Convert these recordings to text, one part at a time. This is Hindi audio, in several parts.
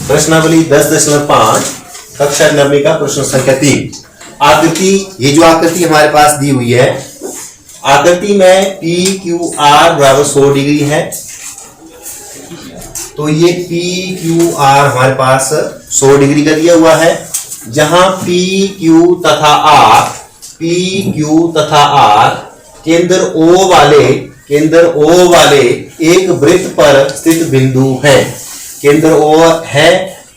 प्रश्नावली 10.5 कक्षा 9वीं का प्रश्न संख्या 3। आकृति, ये जो आकृति हमारे पास दी हुई है, आकृति में पी क्यू आर बराबर 100 डिग्री है। तो ये पी क्यू आर हमारे पास 100 डिग्री का दिया हुआ है, जहां पी क्यू तथा आर केंद्र ओ वाले एक वृत्त पर स्थित बिंदु हैं। केंद्र ओ है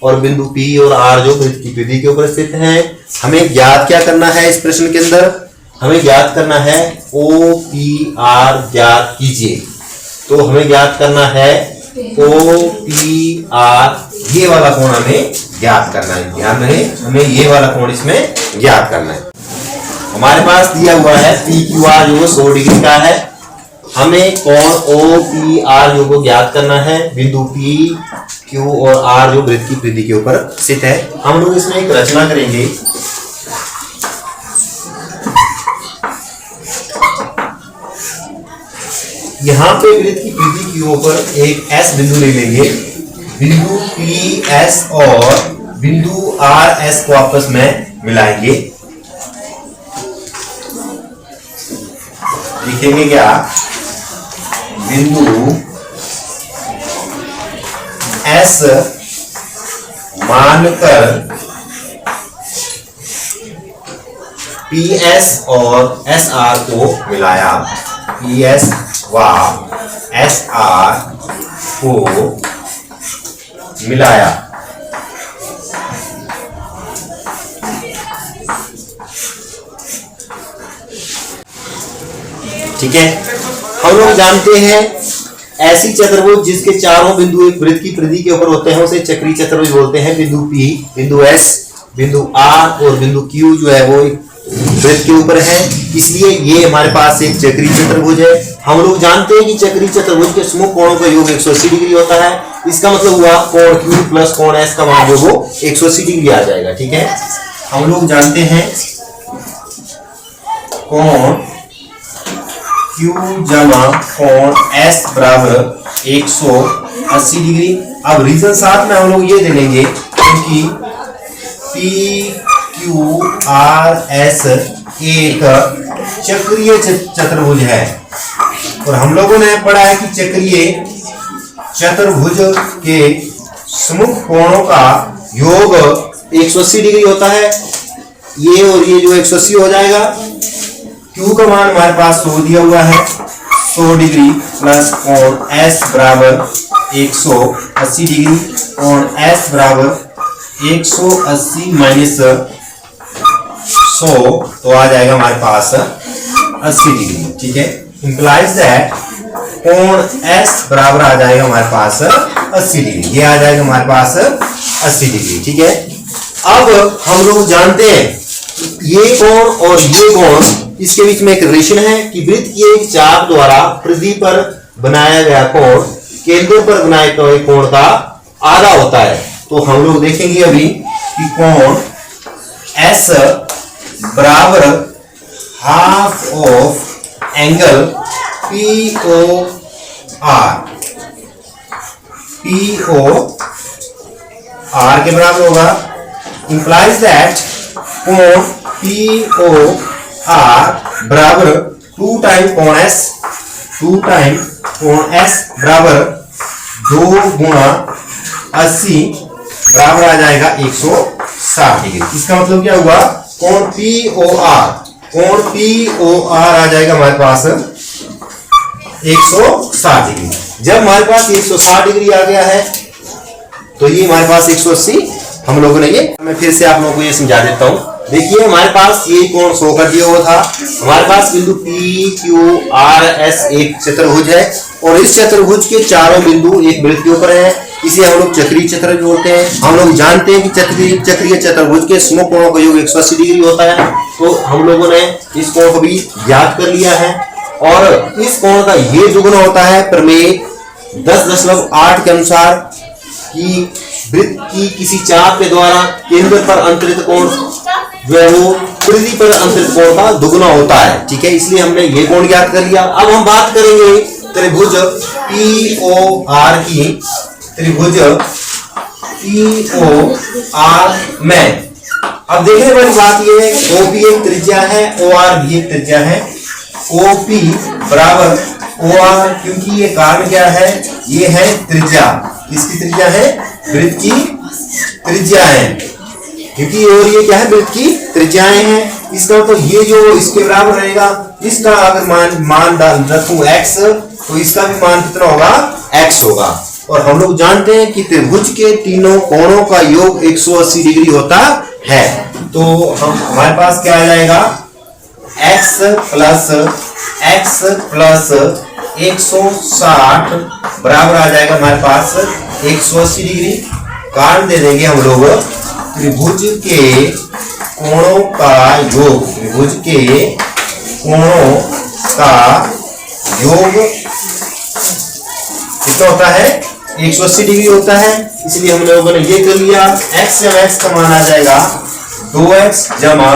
और बिंदु पी और आर जो वृत्त की परिधि के ऊपर स्थित हैं। हमें ज्ञात क्या करना है इस प्रश्न के अंदर? हमें ज्ञात करना है ओ पी आर ज्ञात कीजिए। तो हमें ज्ञात करना है ओ पी आर, ये वाला कोण हमें ज्ञात करना है। ध्यान रहे, हमें ये वाला कोण इसमें ज्ञात करना है। हमारे पास दिया हुआ है पी क्यू आर जो 100 डिग्री का है। हमें कोण ओ पी आर जो को ज्ञात करना है। बिंदु पी क्यू और आर जो वृत्त की परिधि के ऊपर स्थित है। हम लोग इसमें एक रचना करेंगे। यहां पे वृत्त की परिधि के ऊपर एक एस बिंदु ले लेंगे। बिंदु पी एस और बिंदु आर एस को आपस में मिलाएंगे। लिखेंगे क्या? बिंदु एस मानकर पी एस और एस आर को मिलाया। पी एस व एस आर को मिलाया। ठीक है, हम लोग जानते हैं ऐसी चतुर्भुज जिसके चारों बिंदु एक वृत्त की परिधि के ऊपर होते हैं उसे चक्रीय चतुर्भुज बोलते हैं। बिंदु पी, बिंदु एस, बिंदु आर और बिंदु क्यू जो है वो वृत्त के ऊपर है, इसलिए ये हमारे पास एक चक्रीय चतुर्भुज है। हम लोग जानते हैं कि चक्रीय चतुर्भुज के समूह कोणों का योग 180 डिग्री होता है। इसका मतलब हुआ कोण क्यू प्लस कोण एस का मान जो वो 180 डिग्री आ जाएगा। ठीक है, हम लोग जानते हैं कोण Q जमा कोण S बराबर 180 डिग्री। अब रीजन साथ में हम लोग ये दे लेंगे क्योंकि PQRS एक चक्रीय चतुर्भुज है और हम लोगों ने पढ़ा है कि चक्रीय चतुर्भुज के समूह कोणों का योग 180 डिग्री होता है। ये और ये जो 180 हो जाएगा। Q का मान हमारे पास 100 दिया हुआ है। 100 डिग्री प्लस कोण S बराबर 180 डिग्री। कोण S बराबर 180 माइनस 100 तो आ जाएगा हमारे पास 80 डिग्री। ठीक है, इंप्लाइज दैट कोण S बराबर आ जाएगा हमारे पास 80 डिग्री। ये आ जाएगा हमारे पास 80 डिग्री। ठीक है, अब हम लोग जानते हैं ये कोण और ये कोण, इसके बीच में एक रिलेशन है कि वृत्त की एक चाप द्वारा परिधि पर बनाया गया कोण केंद्र पर बनाए गए कोण का आधा होता है। तो हम लोग देखेंगे अभी कि कोण S बराबर हाफ ऑफ एंगल POR के बराबर होगा। इंप्लाइज दैट कोण POR बराबर 2 टाइम कोण S, 2 टाइम कोण S बराबर 2 गुणा 80 बराबर आ जाएगा 160 डिग्री। इसका मतलब क्या हुआ? कोण POR आ जाएगा हमारे पास 160 डिग्री। जब हमारे पास 160 डिग्री आ गया है तो ये हमारे पास 180 हम लोगों ने ये, मैं फिर से आप लोगों को ये समझा देता हूं। देखिए हमारे पास ये कोण 100 कर दिया हुआ था। हमारे पास बिंदु PQRS एक चतुर्भुज है और इस चतुर्भुज के चारों बिंदु एक वृत्त के ऊपर है। इसे हम लोग चक्रीय चतुर्भुज बोलते हैं। हम लोग जानते हैं कि चक्रीय चतुर्भुज के समूह कोणों का योग 180 डिग्री होता है। तो हम लोगों ने इस कोण को भी ज्ञात कर लिया है और इस कोण का ये दुगुना होता है प्रमेय 10.8 के अनुसार कि वृत्त की किसी चाप के द्वारा केंद्र पर अंतरित कोण जो है वो परिधि पर अंतरित कोण का दुगुना होता है। ठीक है, इसलिए हमने ये कोण ज्ञात कर लिया। अब हम बात करेंगे त्रिभुज POR की। त्रिभुज POR में। अब देखने वाली बात ये है OP एक त्रिज्या है, OR भी एक त्रिज्या है। OP बराबर OR, क्योंकि ये कारण क्या है, ये है त्रिज्या। किसकी त्रिज्या है? वृत्त की त्रिज्या है, क्योंकि और ये क्या है, वृत्त की त्रिज्याएं हैं। इसका तो ये जो इसके बराबर रहेगा, इसका अगर मान रखूं x, तो इसका भी मान कितना होगा, x होगा। और हम लोग जानते हैं कि त्रिभुज के तीनों कोणों का योग 180 डिग्री होता है। तो हमारे पास क्या आ जाएगा, x प्लस 160 बराबर आ जाएगा हमारे पास 180 डिग्री। कारण दे देंगे हम लोग त्रिभुज के कोणों का योग, त्रिभुज के कोणों का योग कितना होता है, 180 डिग्री होता है। इसलिए हम लोगों ने ये कर लिया, x जब x का मान आ जाएगा 2x जमा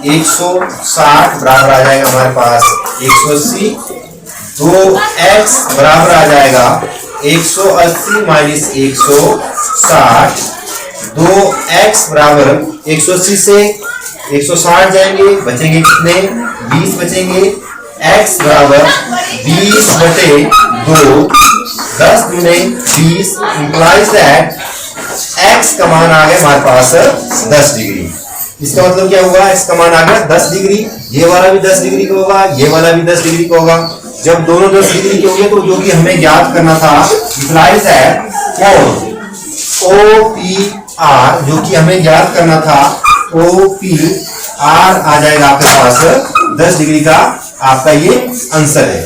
160 बराबर आ जाएगा हमारे पास 180। 2x बराबर आ जाएगा 180 माइनस 160। 2x बराबर 180 से 160 जाएंगे, बचेंगे कितने, 20 बचेंगे। x बराबर 20/2, 10 दूने 20, इंप्लाइज दैट x का मान आ गया हमारे पास 10 डिग्री। इसका मतलब क्या हुआ, x का मान आ गया 10 डिग्री। ये वाला भी 10 डिग्री का होगा, ये वाला भी 10 डिग्री का होगा। जब दोनों 10 डिग्री के होंगे तो जो कि हमें ज्ञात करना था, इंप्लाइज दैट कोण OPR, जो कि हमें ज्ञात करना था, OPR आ जाएगा आपके पास 10 डिग्री का। आपका ये आंसर है।